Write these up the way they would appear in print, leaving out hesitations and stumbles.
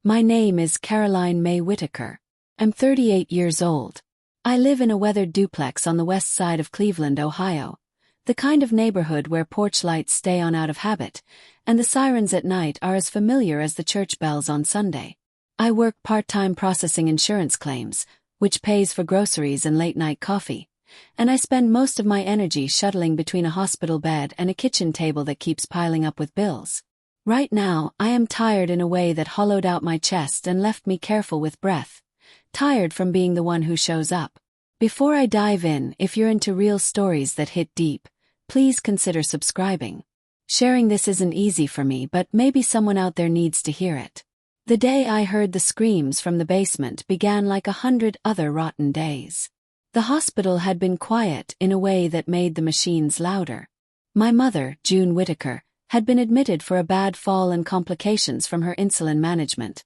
My name is Caroline May Whitaker. I'm 38 years old. I live in a weathered duplex on the west side of Cleveland, Ohio. The kind of neighborhood where porch lights stay on out of habit, and the sirens at night are as familiar as the church bells on Sunday. I work part-time processing insurance claims, which pays for groceries and late-night coffee, and I spend most of my energy shuttling between a hospital bed and a kitchen table that keeps piling up with bills. Right now, I am tired in a way that hollowed out my chest and left me careful with breath. Tired from being the one who shows up. Before I dive in, if you're into real stories that hit deep, please consider subscribing. Sharing this isn't easy for me, but maybe someone out there needs to hear it. The day I heard the screams from the basement began like 100 other rotten days. The hospital had been quiet in a way that made the machines louder. My mother, June Whitaker, had been admitted for a bad fall and complications from her insulin management.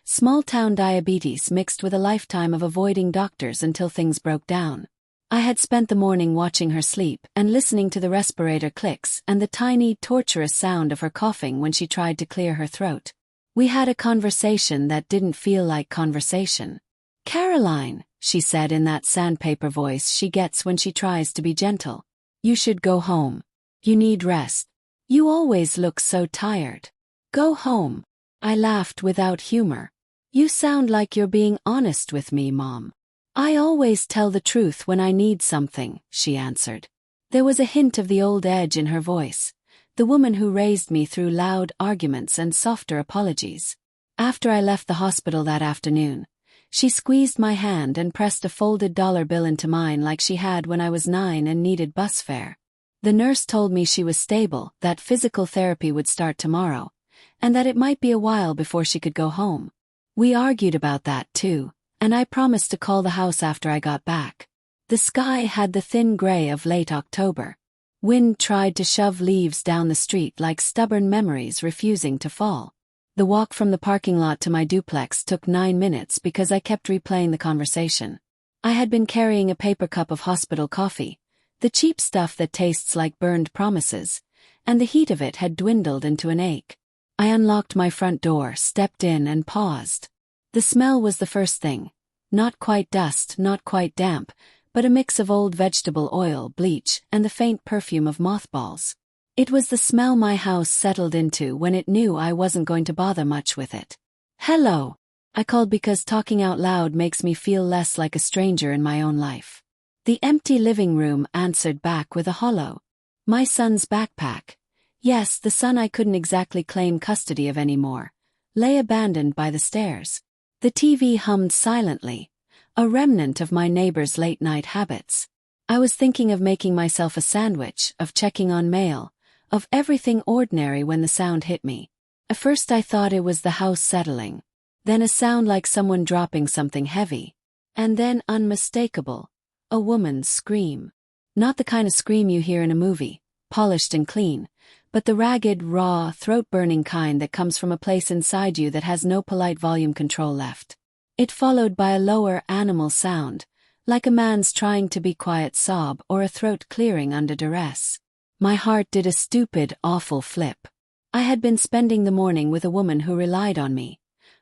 Small-town diabetes mixed with a lifetime of avoiding doctors until things broke down. I had spent the morning watching her sleep and listening to the respirator clicks and the tiny, torturous sound of her coughing when she tried to clear her throat. We had a conversation that didn't feel like conversation. "Caroline," she said in that sandpaper voice she gets when she tries to be gentle. "You should go home. You need rest. You always look so tired. Go home." I laughed without humor. "You sound like you're being honest with me, Mom." "I always tell the truth when I need something," she answered. There was a hint of the old edge in her voice, the woman who raised me through loud arguments and softer apologies. After I left the hospital that afternoon, she squeezed my hand and pressed a folded dollar bill into mine like she had when I was 9 and needed bus fare. The nurse told me she was stable, that physical therapy would start tomorrow, and that it might be a while before she could go home. We argued about that too, and I promised to call the house after I got back. The sky had the thin gray of late October. Wind tried to shove leaves down the street like stubborn memories refusing to fall. The walk from the parking lot to my duplex took 9 minutes because I kept replaying the conversation. I had been carrying a paper cup of hospital coffee, the cheap stuff that tastes like burned promises, and the heat of it had dwindled into an ache. I unlocked my front door, stepped in, and paused. The smell was the first thing. Not quite dust, not quite damp, but a mix of old vegetable oil, bleach, and the faint perfume of mothballs. It was the smell my house settled into when it knew I wasn't going to bother much with it. "Hello," I called because talking out loud makes me feel less like a stranger in my own life. The empty living room answered back with a hollow. My son's backpack. Yes, the son I couldn't exactly claim custody of anymore, lay abandoned by the stairs. The TV hummed silently, a remnant of my neighbor's late-night habits. I was thinking of making myself a sandwich, of checking on mail, of everything ordinary when the sound hit me. At first I thought it was the house settling, then a sound like someone dropping something heavy, and then unmistakable, a woman's scream. Not the kind of scream you hear in a movie, polished and clean, but the ragged, raw, throat-burning kind that comes from a place inside you that has no polite volume control left. It followed by a lower animal sound, like a man's trying to be quiet sob or a throat clearing under duress. My heart did a stupid, awful flip. I had been spending the morning with a woman who relied on me,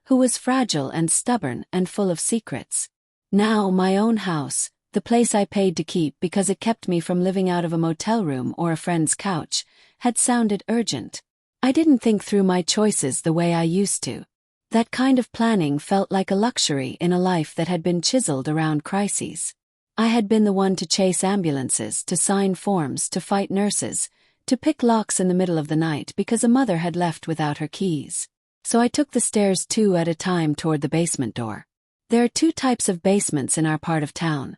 who was fragile and stubborn and full of secrets. Now my own house, the place I paid to keep because it kept me from living out of a motel room or a friend's couch, had sounded urgent. I didn't think through my choices the way I used to. That kind of planning felt like a luxury in a life that had been chiseled around crises. I had been the one to chase ambulances, to sign forms, to fight nurses, to pick locks in the middle of the night because a mother had left without her keys. So I took the stairs 2 at a time toward the basement door. There are 2 types of basements in our part of town.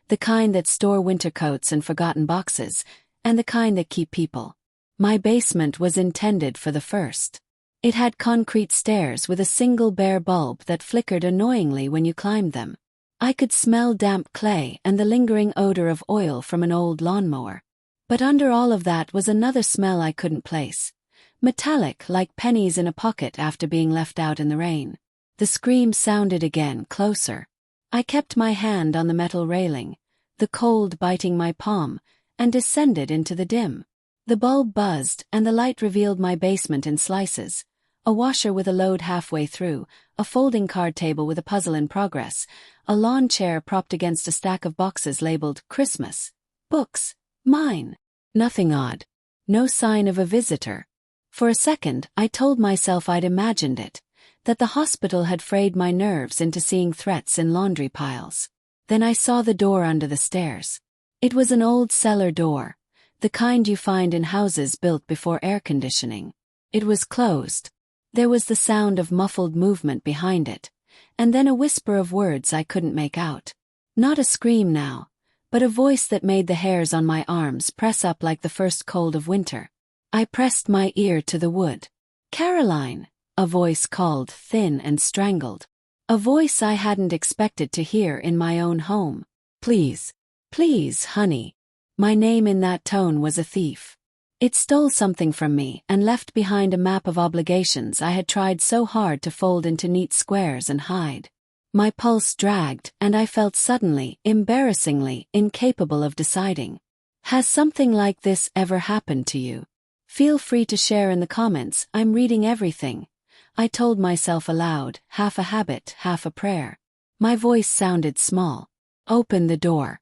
The kind that store winter coats and forgotten boxes, and the kind that keep people. My basement was intended for the first. It had concrete stairs with a single bare bulb that flickered annoyingly when you climbed them. I could smell damp clay and the lingering odor of oil from an old lawnmower. But under all of that was another smell I couldn't place. Metallic, like pennies in a pocket after being left out in the rain. The scream sounded again, closer. I kept my hand on the metal railing, the cold biting my palm, and descended into the dim. The bulb buzzed, and the light revealed my basement in slices, a washer with a load halfway through, a folding card table with a puzzle in progress, a lawn chair propped against a stack of boxes labeled Christmas, books, mine. Nothing odd. No sign of a visitor. For a second, I told myself I'd imagined it, that the hospital had frayed my nerves into seeing threats in laundry piles. Then I saw the door under the stairs. It was an old cellar door, the kind you find in houses built before air conditioning. It was closed. There was the sound of muffled movement behind it, and then a whisper of words I couldn't make out. Not a scream now, but a voice that made the hairs on my arms press up like the first cold of winter. I pressed my ear to the wood. "Caroline," a voice called, thin and strangled. A voice I hadn't expected to hear in my own home. "Please. Please, honey." My name in that tone was a thief. It stole something from me and left behind a map of obligations I had tried so hard to fold into neat squares and hide. My pulse dragged, and I felt suddenly, embarrassingly, incapable of deciding. Has something like this ever happened to you? Feel free to share in the comments. I'm reading everything. I told myself aloud, half a habit, half a prayer. My voice sounded small. "Open the door."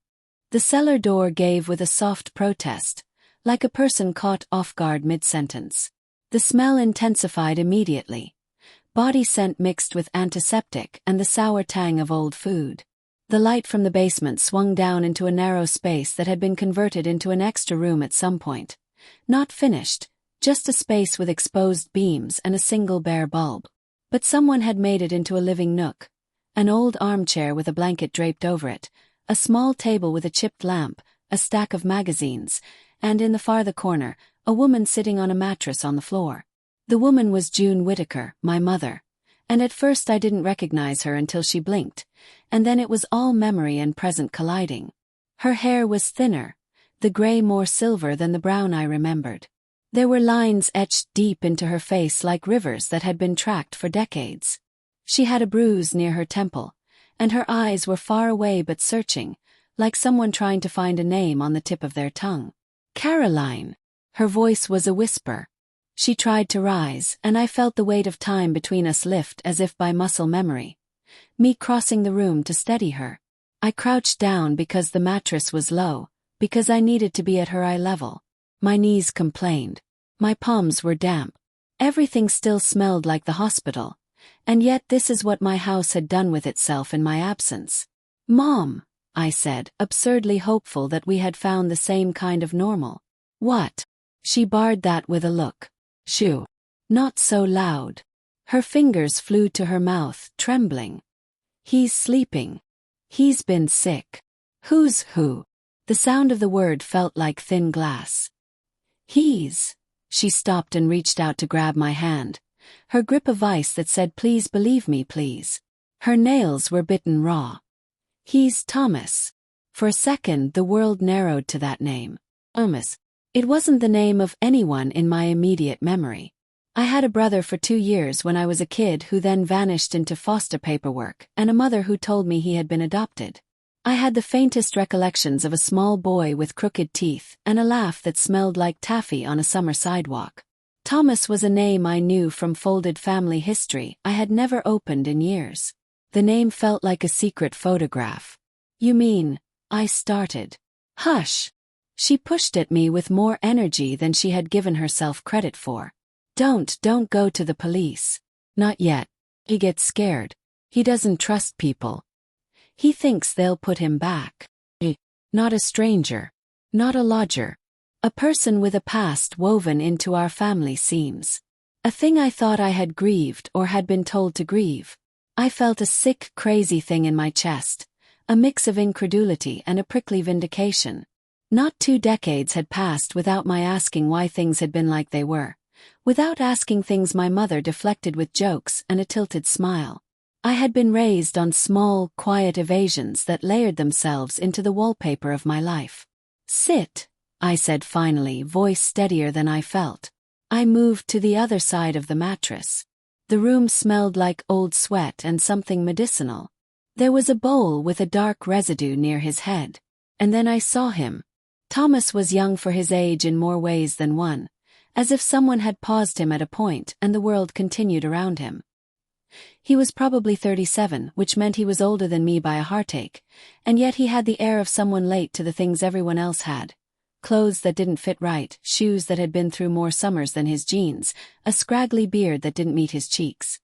The cellar door gave with a soft protest, like a person caught off guard mid-sentence. The smell intensified immediately. Body scent mixed with antiseptic and the sour tang of old food. The light from the basement swung down into a narrow space that had been converted into an extra room at some point. Not finished, just a space with exposed beams and a single bare bulb. But someone had made it into a living nook. An old armchair with a blanket draped over it, a small table with a chipped lamp, a stack of magazines, and in the farther corner, a woman sitting on a mattress on the floor. The woman was June Whittaker, my mother, and at first I didn't recognize her until she blinked, and then it was all memory and present colliding. Her hair was thinner, the gray more silver than the brown I remembered. There were lines etched deep into her face like rivers that had been tracked for decades. She had a bruise near her temple, and her eyes were far away but searching, like someone trying to find a name on the tip of their tongue. "Caroline." Her voice was a whisper. She tried to rise, and I felt the weight of time between us lift as if by muscle memory. Me crossing the room to steady her. I crouched down because the mattress was low, because I needed to be at her eye level. My knees complained. My palms were damp. Everything still smelled like the hospital, and yet this is what my house had done with itself in my absence. "Mom," I said, absurdly hopeful that we had found the same kind of normal. "What?" She barred that with a look. "Shoo. Not so loud." Her fingers flew to her mouth, trembling. "He's sleeping. He's been sick." "Who's who?" The sound of the word felt like thin glass. "He's." She stopped and reached out to grab my hand, her grip a vice that said, "Please believe me, please." Her nails were bitten raw. "He's Thomas." For a second the world narrowed to that name. Thomas. It wasn't the name of anyone in my immediate memory. I had a brother for 2 years when I was a kid who then vanished into foster paperwork, and a mother who told me he had been adopted. I had the faintest recollections of a small boy with crooked teeth and a laugh that smelled like taffy on a summer sidewalk. Thomas was a name I knew from folded family history I had never opened in years. The name felt like a secret photograph. "You mean," I started. "Hush." She pushed at me with more energy than she had given herself credit for. Don't go to the police." "Not yet. He gets scared. He doesn't trust people. He thinks they'll put him back. Not a stranger. Not a lodger. A person with a past woven into our family seams. A thing I thought I had grieved or had been told to grieve." I felt a sick, crazy thing in my chest, a mix of incredulity and a prickly vindication. Not 2 decades had passed without my asking why things had been like they were, without asking things my mother deflected with jokes and a tilted smile. I had been raised on small, quiet evasions that layered themselves into the wallpaper of my life. "Sit," I said finally, voice steadier than I felt. I moved to the other side of the mattress. The room smelled like old sweat and something medicinal. There was a bowl with a dark residue near his head. And then I saw him. Thomas was young for his age in more ways than one, as if someone had paused him at a point and the world continued around him. He was probably 37, which meant he was older than me by a heartache, and yet he had the air of someone late to the things everyone else had. Clothes that didn't fit right, shoes that had been through more summers than his jeans, a scraggly beard that didn't meet his cheeks.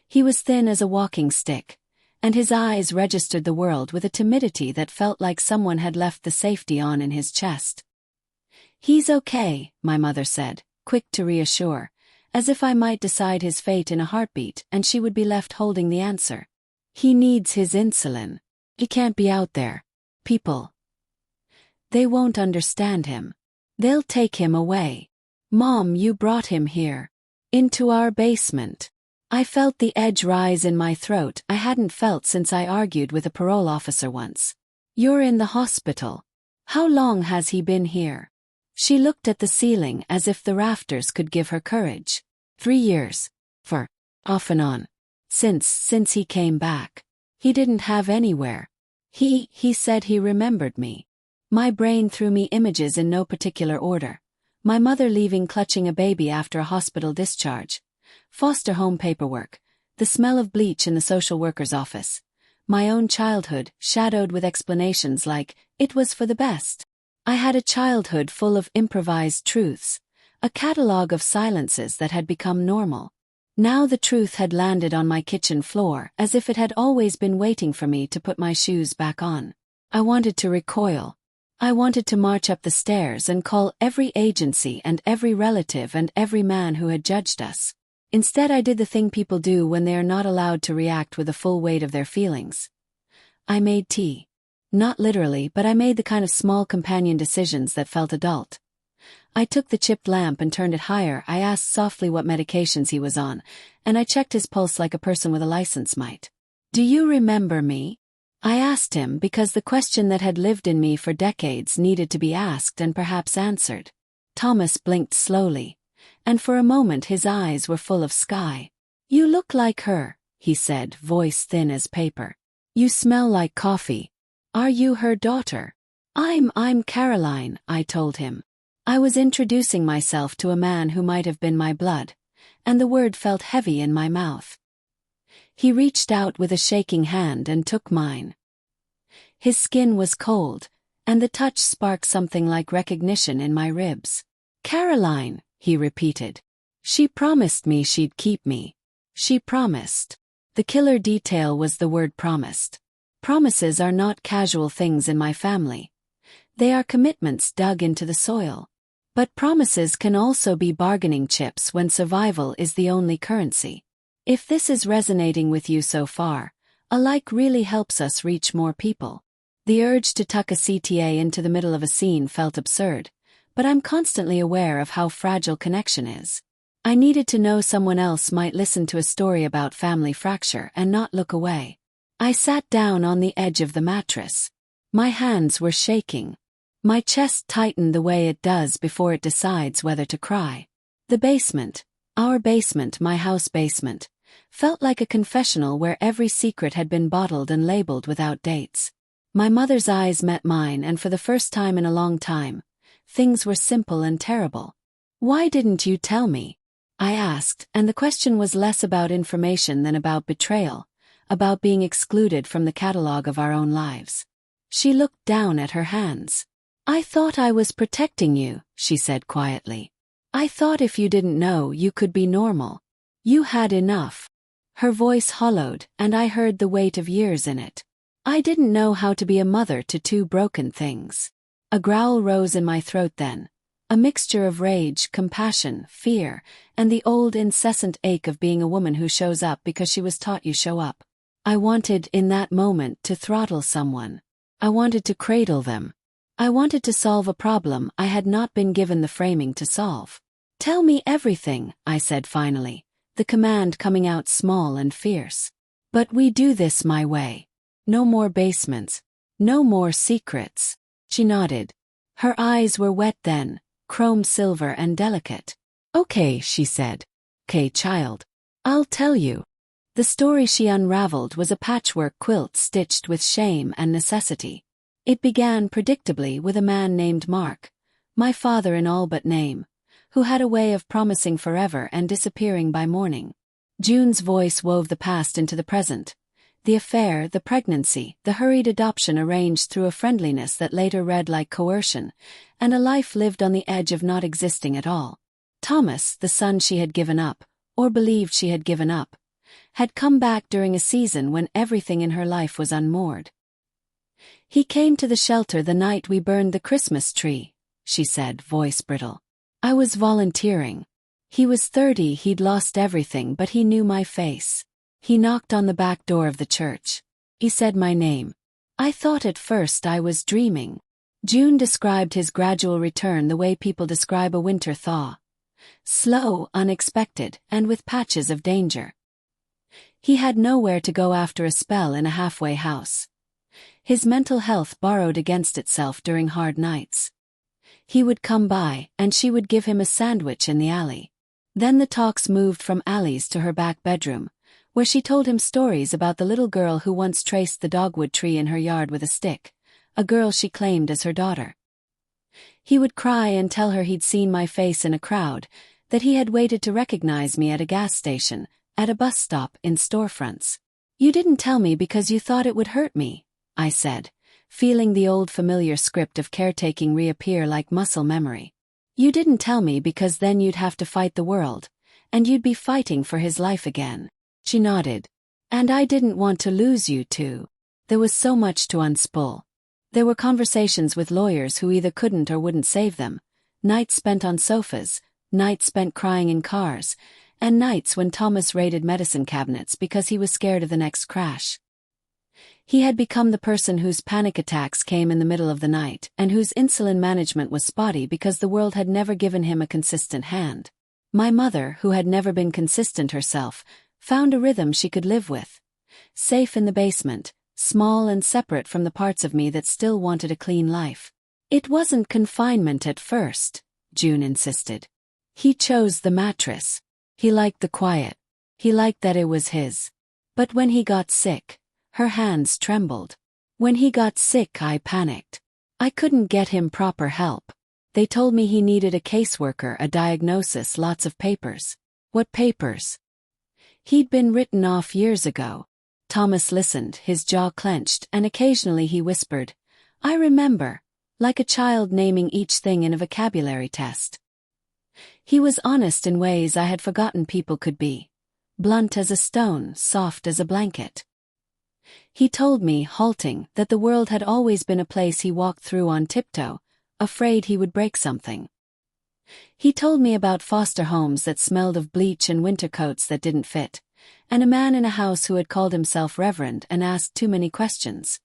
He was thin as a walking stick, and his eyes registered the world with a timidity that felt like someone had left the safety on in his chest. "He's okay," my mother said, quick to reassure, as if I might decide his fate in a heartbeat and she would be left holding the answer. "He needs his insulin. He can't be out there. People. They won't understand him. They'll take him away. Mom, you brought him here. Into our basement." I felt the edge rise in my throat I hadn't felt since I argued with a parole officer once. "You're in the hospital. How long has he been here?" She looked at the ceiling as if the rafters could give her courage. 3 years. For, off and on. Since he came back. He didn't have anywhere. He said he remembered me. My brain threw me images in no particular order. My mother leaving clutching a baby after a hospital discharge. Foster home paperwork. The smell of bleach in the social worker's office. My own childhood, shadowed with explanations like, "It was for the best." I had a childhood full of improvised truths, a catalogue of silences that had become normal. Now the truth had landed on my kitchen floor as if it had always been waiting for me to put my shoes back on. I wanted to recoil. I wanted to march up the stairs and call every agency and every relative and every man who had judged us. Instead, I did the thing people do when they are not allowed to react with the full weight of their feelings. I made tea. Not literally, but I made the kind of small companion decisions that felt adult. I took the chipped lamp and turned it higher. I asked softly what medications he was on, and I checked his pulse like a person with a license might. "Do you remember me?" I asked him because the question that had lived in me for decades needed to be asked and perhaps answered. Thomas blinked slowly, and for a moment his eyes were full of sky. "You look like her," he said, voice thin as paper. "You smell like coffee. Are you her daughter?" I'm Caroline," I told him. I was introducing myself to a man who might have been my blood, and the word felt heavy in my mouth. He reached out with a shaking hand and took mine. His skin was cold, and the touch sparked something like recognition in my ribs. "Caroline," he repeated. "She promised me she'd keep me. She promised." The killer detail was the word promised. Promises are not casual things in my family. They are commitments dug into the soil. But promises can also be bargaining chips when survival is the only currency. If this is resonating with you so far, a like really helps us reach more people. The urge to tuck a CTA into the middle of a scene felt absurd, but I'm constantly aware of how fragile connection is. I needed to know someone else might listen to a story about family fracture and not look away. I sat down on the edge of the mattress. My hands were shaking. My chest tightened the way it does before it decides whether to cry. The basement, our basement, my house basement, felt like a confessional where every secret had been bottled and labeled without dates. My mother's eyes met mine, and for the first time in a long time, things were simple and terrible. "Why didn't you tell me?" I asked, and the question was less about information than about betrayal, about being excluded from the catalogue of our own lives. She looked down at her hands. "I thought I was protecting you," she said quietly. "I thought if you didn't know you could be normal. You had enough." Her voice hollowed, and I heard the weight of years in it. I didn't know how to be a mother to two broken things. A growl rose in my throat then, a mixture of rage, compassion, fear, and the old incessant ache of being a woman who shows up because she was taught you show up. I wanted, in that moment, to throttle someone. I wanted to cradle them. I wanted to solve a problem I had not been given the framing to solve. "Tell me everything," I said finally, the command coming out small and fierce. "But we do this my way. No more basements. No more secrets." She nodded. Her eyes were wet then, chrome silver and delicate. "Okay," she said. "Okay, child. I'll tell you." The story she unraveled was a patchwork quilt stitched with shame and necessity. It began predictably with a man named Mark, my father in all but name, who had a way of promising forever and disappearing by morning. June's voice wove the past into the present. The affair, the pregnancy, the hurried adoption arranged through a friendliness that later read like coercion, and a life lived on the edge of not existing at all. Thomas, the son she had given up, or believed she had given up, had come back during a season when everything in her life was unmoored. "He came to the shelter the night we burned the Christmas tree," she said, voice brittle. "I was volunteering. He was 30, he'd lost everything, but he knew my face. He knocked on the back door of the church. He said my name. I thought at first I was dreaming." June described his gradual return the way people describe a winter thaw. Slow, unexpected, and with patches of danger. He had nowhere to go after a spell in a halfway house. His mental health borrowed against itself during hard nights. He would come by, and she would give him a sandwich in the alley. Then the talks moved from alleys to her back bedroom, where she told him stories about the little girl who once traced the dogwood tree in her yard with a stick, a girl she claimed as her daughter. He would cry and tell her he'd seen my face in a crowd, that he had waited to recognize me at a gas station, at a bus stop, in storefronts. "You didn't tell me because you thought it would hurt me," I said, feeling the old familiar script of caretaking reappear like muscle memory. "You didn't tell me because then you'd have to fight the world, and you'd be fighting for his life again." She nodded. "And I didn't want to lose you too." There was so much to unspool. There were conversations with lawyers who either couldn't or wouldn't save them, nights spent on sofas, nights spent crying in cars, and nights when Thomas raided medicine cabinets because he was scared of the next crash. He had become the person whose panic attacks came in the middle of the night and whose insulin management was spotty because the world had never given him a consistent hand. My mother, who had never been consistent herself, found a rhythm she could live with. Safe in the basement, small and separate from the parts of me that still wanted a clean life. "It wasn't confinement at first," June insisted. "He chose the mattress. He liked the quiet. He liked that it was his. But when he got sick," her hands trembled. "When he got sick, I panicked. I couldn't get him proper help. They told me he needed a caseworker, a diagnosis, lots of papers." "What papers?" "He'd been written off years ago." Thomas listened, his jaw clenched, and occasionally he whispered, "I remember," like a child naming each thing in a vocabulary test. He was honest in ways I had forgotten people could be. Blunt as a stone, soft as a blanket. He told me, halting, that the world had always been a place he walked through on tiptoe, afraid he would break something. He told me about foster homes that smelled of bleach and winter coats that didn't fit, and a man in a house who had called himself Reverend and asked too many questions.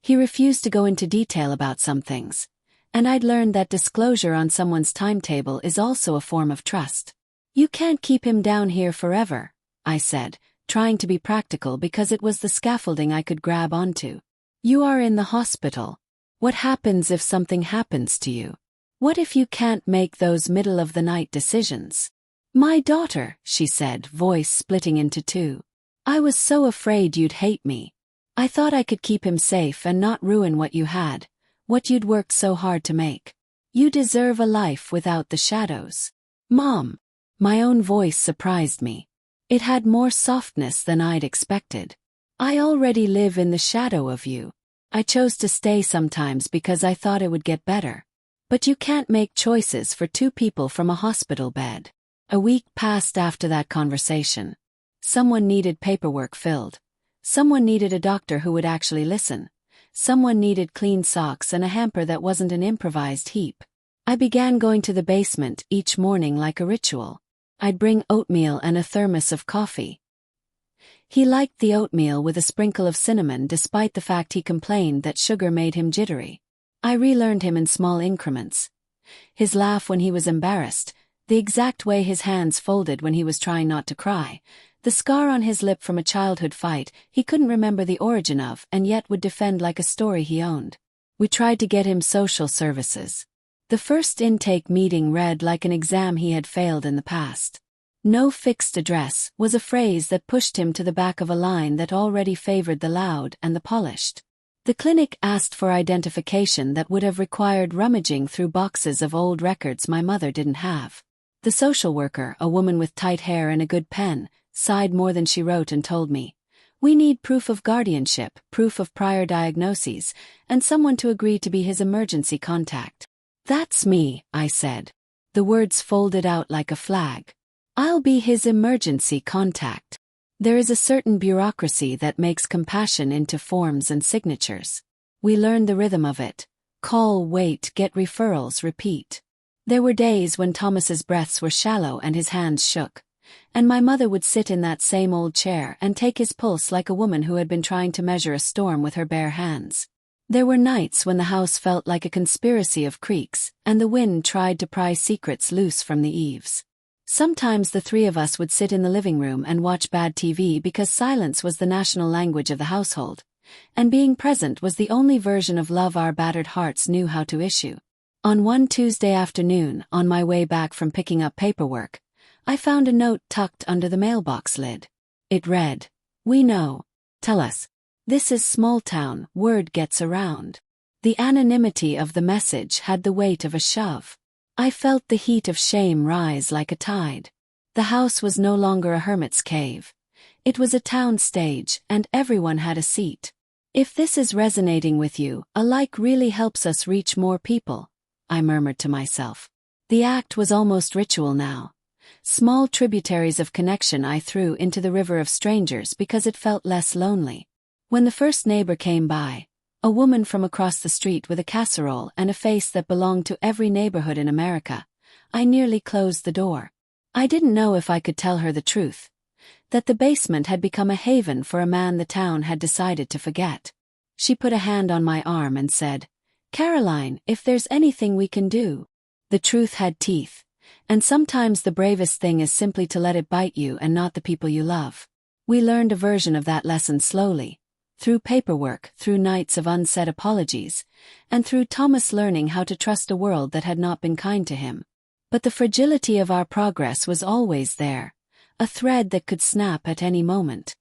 He refused to go into detail about some things, and I'd learned that disclosure on someone's timetable is also a form of trust. "You can't keep him down here forever," I said, trying to be practical because it was the scaffolding I could grab onto. "You are in the hospital. What happens if something happens to you? What if you can't make those middle-of-the-night decisions?" "My daughter," she said, voice splitting into two. "I was so afraid you'd hate me. I thought I could keep him safe and not ruin what you had, what you'd worked so hard to make. You deserve a life without the shadows." "Mom." My own voice surprised me. It had more softness than I'd expected. "I already live in the shadow of you. I chose to stay sometimes because I thought it would get better. But you can't make choices for two people from a hospital bed." A week passed after that conversation. Someone needed paperwork filled. Someone needed a doctor who would actually listen. Someone needed clean socks and a hamper that wasn't an improvised heap. I began going to the basement each morning like a ritual. I'd bring oatmeal and a thermos of coffee. He liked the oatmeal with a sprinkle of cinnamon despite the fact he complained that sugar made him jittery. I relearned him in small increments. His laugh when he was embarrassed, the exact way his hands folded when he was trying not to cry, the scar on his lip from a childhood fight he couldn't remember the origin of and yet would defend like a story he owned. We tried to get him social services. The first intake meeting read like an exam he had failed in the past. "No fixed address" was a phrase that pushed him to the back of a line that already favored the loud and the polished. The clinic asked for identification that would have required rummaging through boxes of old records my mother didn't have. The social worker, a woman with tight hair and a good pen, sighed more than she wrote and told me, "We need proof of guardianship, proof of prior diagnoses, and someone to agree to be his emergency contact." "That's me," I said. The words folded out like a flag. "I'll be his emergency contact." There is a certain bureaucracy that makes compassion into forms and signatures. We learned the rhythm of it. Call, wait, get referrals, repeat. There were days when Thomas's breaths were shallow and his hands shook, and my mother would sit in that same old chair and take his pulse like a woman who had been trying to measure a storm with her bare hands. There were nights when the house felt like a conspiracy of creaks, and the wind tried to pry secrets loose from the eaves. Sometimes the three of us would sit in the living room and watch bad TV because silence was the national language of the household, and being present was the only version of love our battered hearts knew how to issue. On one Tuesday afternoon, on my way back from picking up paperwork, I found a note tucked under the mailbox lid. It read, "We know. Tell us. This is small town, word gets around." The anonymity of the message had the weight of a shove. I felt the heat of shame rise like a tide. The house was no longer a hermit's cave. It was a town stage, and everyone had a seat. "If this is resonating with you, a like really helps us reach more people," I murmured to myself. The act was almost ritual now. Small tributaries of connection I threw into the river of strangers because it felt less lonely. When the first neighbor came by, a woman from across the street with a casserole and a face that belonged to every neighborhood in America, I nearly closed the door. I didn't know if I could tell her the truth, that the basement had become a haven for a man the town had decided to forget. She put a hand on my arm and said, "Caroline, if there's anything we can do." The truth had teeth, and sometimes the bravest thing is simply to let it bite you and not the people you love. We learned a version of that lesson slowly, through paperwork, through nights of unsaid apologies, and through Thomas learning how to trust a world that had not been kind to him. But the fragility of our progress was always there, a thread that could snap at any moment.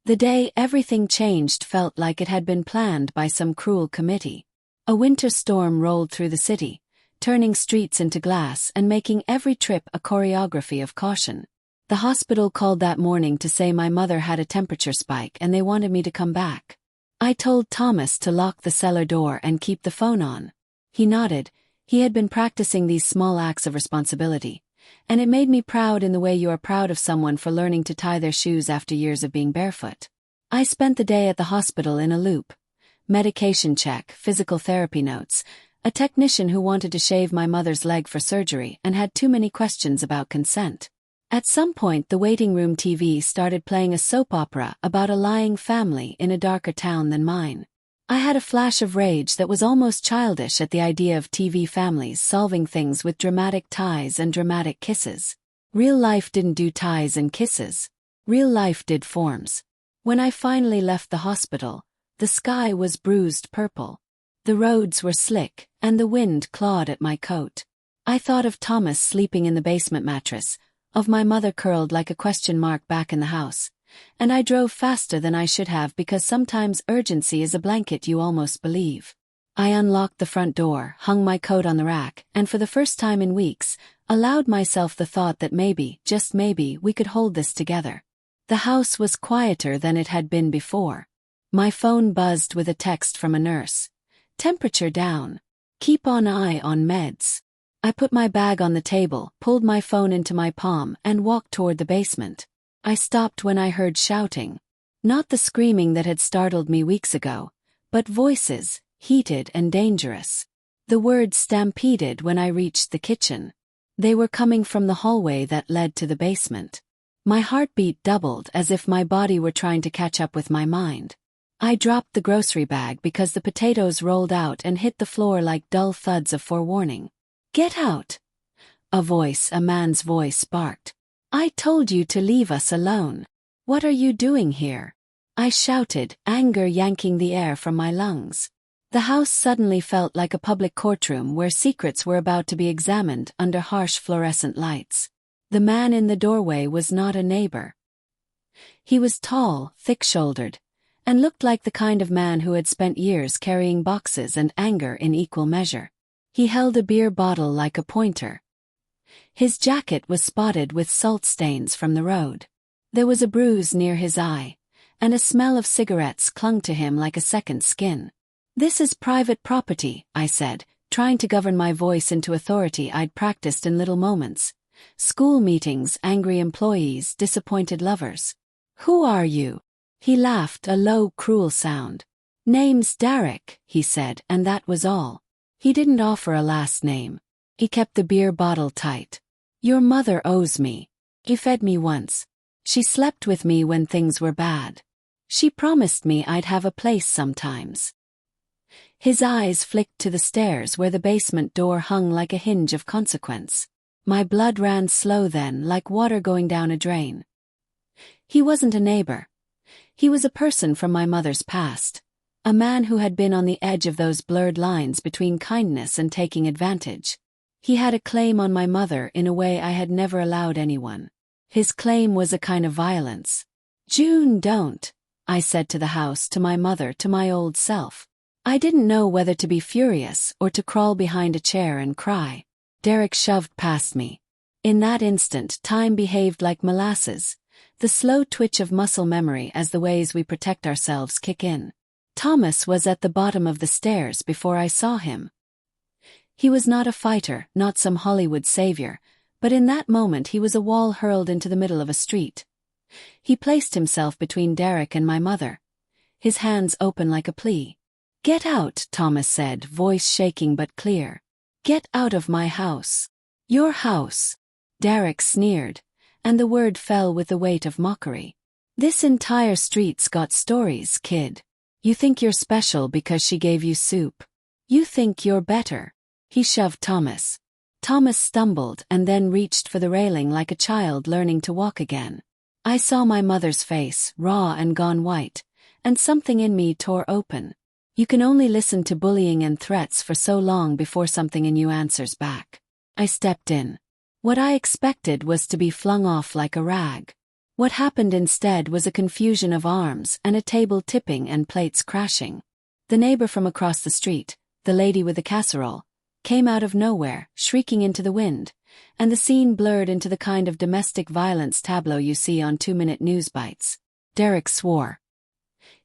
The day everything changed felt like it had been planned by some cruel committee. A winter storm rolled through the city, turning streets into glass and making every trip a choreography of caution. The hospital called that morning to say my mother had a temperature spike and they wanted me to come back. I told Thomas to lock the cellar door and keep the phone on. He nodded. He had been practicing these small acts of responsibility, and it made me proud in the way you are proud of someone for learning to tie their shoes after years of being barefoot. I spent the day at the hospital in a loop. Medication check, physical therapy notes, a technician who wanted to shave my mother's leg for surgery and had too many questions about consent. At some point the waiting room TV started playing a soap opera about a lying family in a darker town than mine. I had a flash of rage that was almost childish at the idea of TV families solving things with dramatic ties and dramatic kisses. Real life didn't do ties and kisses. Real life did forms. When I finally left the hospital, the sky was bruised purple. The roads were slick, and the wind clawed at my coat. I thought of Thomas sleeping in the basement mattress, of my mother curled like a question mark back in the house, and I drove faster than I should have because sometimes urgency is a blanket you almost believe. I unlocked the front door, hung my coat on the rack, and for the first time in weeks, allowed myself the thought that maybe, just maybe, we could hold this together. The house was quieter than it had been before. My phone buzzed with a text from a nurse. "Temperature down. Keep an eye on meds." I put my bag on the table, pulled my phone into my palm, and walked toward the basement. I stopped when I heard shouting. Not the screaming that had startled me weeks ago, but voices, heated and dangerous. The words stampeded when I reached the kitchen. They were coming from the hallway that led to the basement. My heartbeat doubled as if my body were trying to catch up with my mind. I dropped the grocery bag because the potatoes rolled out and hit the floor like dull thuds of forewarning. "Get out!" A man's voice barked. "I told you to leave us alone. What are you doing here?" I shouted, anger yanking the air from my lungs. The house suddenly felt like a public courtroom where secrets were about to be examined under harsh fluorescent lights. The man in the doorway was not a neighbor. He was tall, thick-shouldered, and looked like the kind of man who had spent years carrying boxes and anger in equal measure. He held a beer bottle like a pointer. His jacket was spotted with salt stains from the road. There was a bruise near his eye, and a smell of cigarettes clung to him like a second skin. "This is private property," I said, trying to govern my voice into authority I'd practiced in little moments. "School meetings, angry employees, disappointed lovers. Who are you?" He laughed, a low, cruel sound. "Name's Derek," he said, and that was all. He didn't offer a last name. He kept the beer bottle tight. "Your mother owes me. He fed me once. She slept with me when things were bad. She promised me I'd have a place sometimes." His eyes flicked to the stairs where the basement door hung like a hinge of consequence. My blood ran slow then, like water going down a drain. He wasn't a neighbor. He was a person from my mother's past, a man who had been on the edge of those blurred lines between kindness and taking advantage. He had a claim on my mother in a way I had never allowed anyone. His claim was a kind of violence. "June, don't," I said to the house, to my mother, to my old self. I didn't know whether to be furious or to crawl behind a chair and cry. Derek shoved past me. In that instant, time behaved like molasses, the slow twitch of muscle memory as the ways we protect ourselves kick in. Thomas was at the bottom of the stairs before I saw him. He was not a fighter, not some Hollywood savior, but in that moment he was a wall hurled into the middle of a street. He placed himself between Derek and my mother, his hands open like a plea. "Get out," Thomas said, voice shaking but clear. "Get out of my house." "Your house." Derek sneered, and the word fell with the weight of mockery. "This entire street's got stories, kid. You think you're special because she gave you soup. You think you're better." He shoved Thomas. Thomas stumbled and then reached for the railing like a child learning to walk again. I saw my mother's face, raw and gone white, and something in me tore open. You can only listen to bullying and threats for so long before something in you answers back. I stepped in. What I expected was to be flung off like a rag. What happened instead was a confusion of arms and a table tipping and plates crashing. The neighbor from across the street, the lady with the casserole, came out of nowhere, shrieking into the wind, and the scene blurred into the kind of domestic violence tableau you see on 2-minute news bites. Derek swore.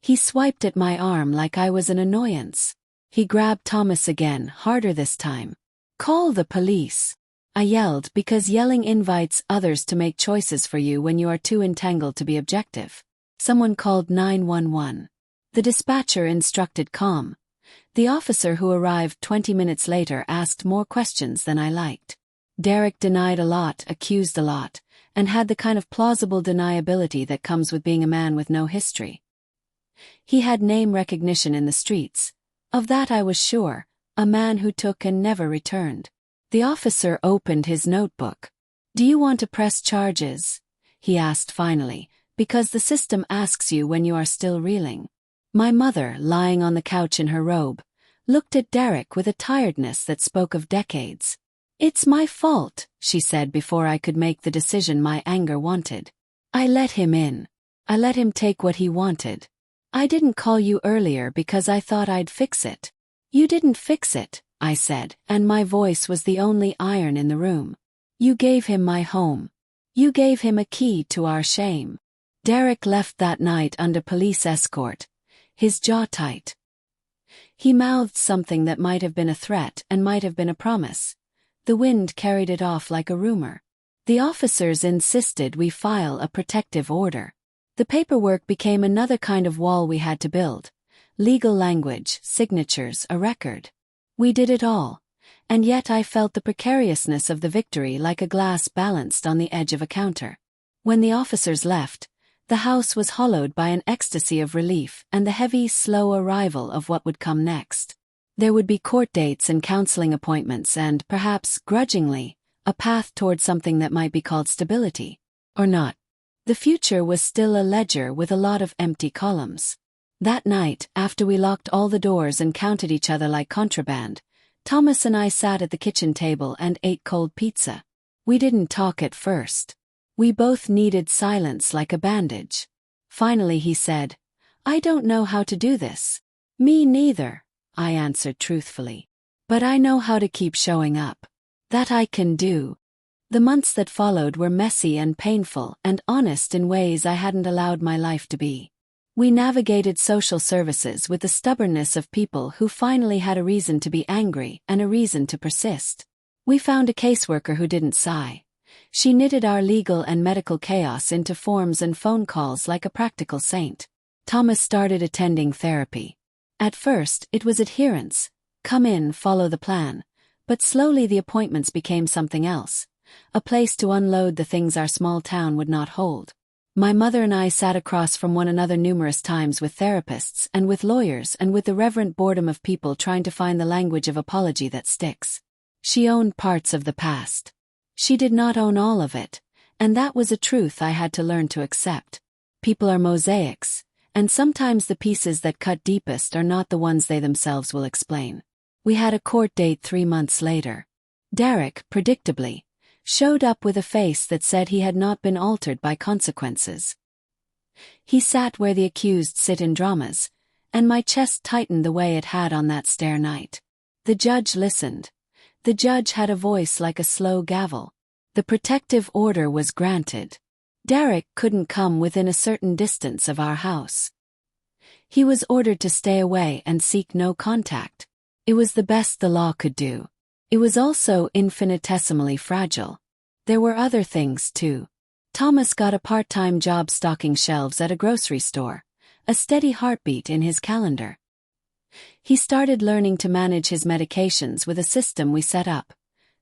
He swiped at my arm like I was an annoyance. He grabbed Thomas again, harder this time. "Call the police," I yelled, because yelling invites others to make choices for you when you are too entangled to be objective. Someone called 911. The dispatcher instructed calm. The officer who arrived 20 minutes later asked more questions than I liked. Derek denied a lot, accused a lot, and had the kind of plausible deniability that comes with being a man with no history. He had name recognition in the streets. Of that I was sure, a man who took and never returned. The officer opened his notebook. "Do you want to press charges?" he asked finally, because the system asks you when you are still reeling. My mother, lying on the couch in her robe, looked at Derek with a tiredness that spoke of decades. "It's my fault," she said before I could make the decision my anger wanted. "I let him in. I let him take what he wanted. I didn't call you earlier because I thought I'd fix it." "You didn't fix it," I said, and my voice was the only iron in the room. "You gave him my home. You gave him a key to our shame." Derek left that night under police escort, his jaw tight. He mouthed something that might have been a threat and might have been a promise. The wind carried it off like a rumor. The officers insisted we file a protective order. The paperwork became another kind of wall we had to build. Legal language, signatures, a record. We did it all, and yet I felt the precariousness of the victory like a glass balanced on the edge of a counter. When the officers left, the house was hollowed by an ecstasy of relief and the heavy, slow arrival of what would come next. There would be court dates and counseling appointments and, perhaps grudgingly, a path toward something that might be called stability. Or not. The future was still a ledger with a lot of empty columns. That night, after we locked all the doors and counted each other like contraband, Thomas and I sat at the kitchen table and ate cold pizza. We didn't talk at first. We both needed silence like a bandage. Finally he said, I don't know how to do this. Me neither, I answered truthfully. But I know how to keep showing up. That I can do. The months that followed were messy and painful and honest in ways I hadn't allowed my life to be. We navigated social services with the stubbornness of people who finally had a reason to be angry and a reason to persist. We found a caseworker who didn't sigh. She knitted our legal and medical chaos into forms and phone calls like a practical saint. Thomas started attending therapy. At first, it was adherence. Come in, follow the plan. But slowly the appointments became something else. A place to unload the things our small town would not hold. My mother and I sat across from one another numerous times with therapists and with lawyers and with the reverent boredom of people trying to find the language of apology that sticks. She owned parts of the past. She did not own all of it, and that was a truth I had to learn to accept. People are mosaics, and sometimes the pieces that cut deepest are not the ones they themselves will explain. We had a court date 3 months later. Derek, predictably, showed up with a face that said he had not been altered by consequences. He sat where the accused sit in dramas, and my chest tightened the way it had on that stair night. The judge listened. The judge had a voice like a slow gavel. The protective order was granted. Derek couldn't come within a certain distance of our house. He was ordered to stay away and seek no contact. It was the best the law could do. It was also infinitesimally fragile. There were other things, too. Thomas got a part-time job stocking shelves at a grocery store, a steady heartbeat in his calendar. He started learning to manage his medications with a system we set up,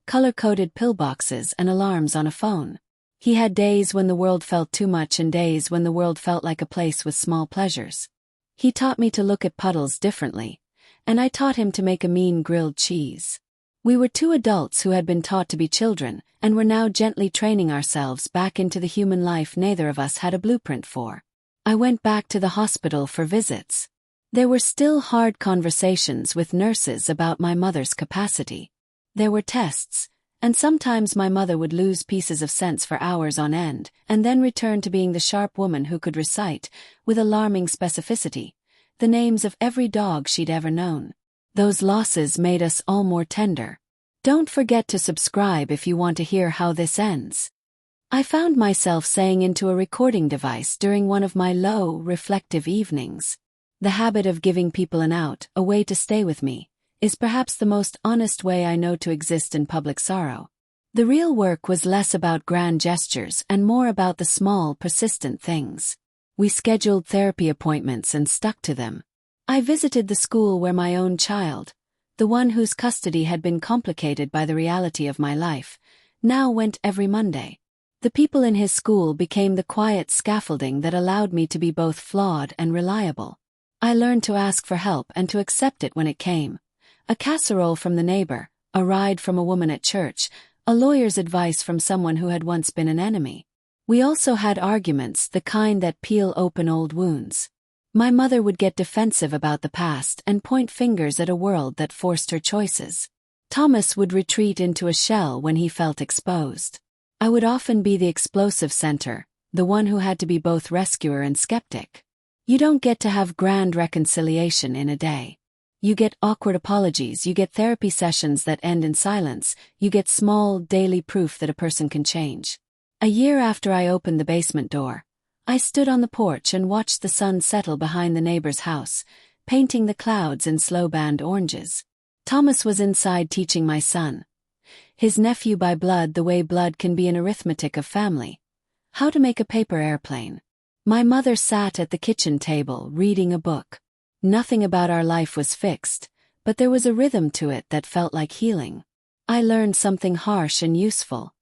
color-coded pillboxes and alarms on a phone. He had days when the world felt too much and days when the world felt like a place with small pleasures. He taught me to look at puddles differently, and I taught him to make a mean grilled cheese. We were two adults who had been taught to be children, and were now gently training ourselves back into the human life neither of us had a blueprint for. I went back to the hospital for visits. There were still hard conversations with nurses about my mother's capacity. There were tests, and sometimes my mother would lose pieces of sense for hours on end, and then return to being the sharp woman who could recite, with alarming specificity, the names of every dog she'd ever known. Those losses made us all more tender. Don't forget to subscribe if you want to hear how this ends. I found myself saying into a recording device during one of my low, reflective evenings. The habit of giving people an out, a way to stay with me, is perhaps the most honest way I know to exist in public sorrow. The real work was less about grand gestures and more about the small, persistent things. We scheduled therapy appointments and stuck to them. I visited the school where my own child, the one whose custody had been complicated by the reality of my life, now went every Monday. The people in his school became the quiet scaffolding that allowed me to be both flawed and reliable. I learned to ask for help and to accept it when it came. A casserole from the neighbor, a ride from a woman at church, a lawyer's advice from someone who had once been an enemy. We also had arguments, the kind that peel open old wounds. My mother would get defensive about the past and point fingers at a world that forced her choices. Thomas would retreat into a shell when he felt exposed. I would often be the explosive center, the one who had to be both rescuer and skeptic. You don't get to have grand reconciliation in a day. You get awkward apologies, you get therapy sessions that end in silence, you get small, daily proof that a person can change. A year after I opened the basement door, I stood on the porch and watched the sun settle behind the neighbor's house, painting the clouds in slow-band oranges. Thomas was inside teaching my son, his nephew by blood, the way blood can be an arithmetic of family, how to make a paper airplane. My mother sat at the kitchen table reading a book. Nothing about our life was fixed, but there was a rhythm to it that felt like healing. I learned something harsh and useful.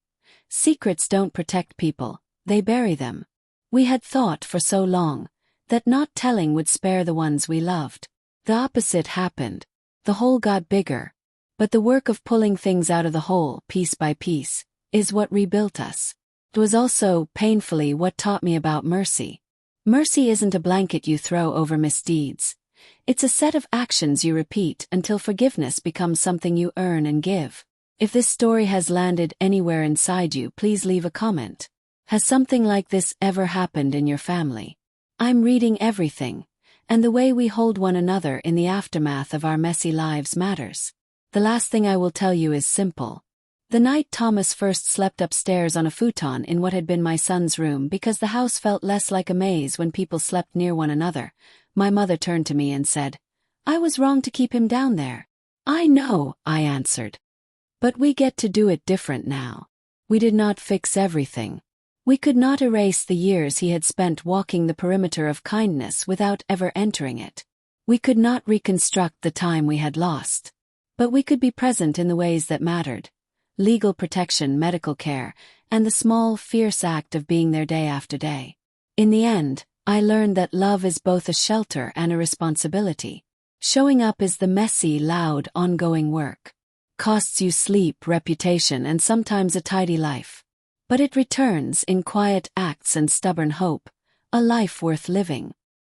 Secrets don't protect people, they bury them. We had thought for so long that not telling would spare the ones we loved. The opposite happened. The hole got bigger. But the work of pulling things out of the hole, piece by piece, is what rebuilt us. It was also, painfully, what taught me about mercy. Mercy isn't a blanket you throw over misdeeds. It's a set of actions you repeat until forgiveness becomes something you earn and give. If this story has landed anywhere inside you, please leave a comment. Has something like this ever happened in your family? I'm reading everything, and the way we hold one another in the aftermath of our messy lives matters. The last thing I will tell you is simple. The night Thomas first slept upstairs on a futon in what had been my son's room because the house felt less like a maze when people slept near one another, my mother turned to me and said, "I was wrong to keep him down there." "I know," I answered. "But we get to do it different now." We did not fix everything. We could not erase the years he had spent walking the perimeter of kindness without ever entering it. We could not reconstruct the time we had lost. But we could be present in the ways that mattered: legal protection, medical care, and the small, fierce act of being there day after day. In the end, I learned that love is both a shelter and a responsibility. Showing up is the messy, loud, ongoing work. Costs you sleep, reputation, and sometimes a tidy life. But it returns in quiet acts and stubborn hope, a life worth living.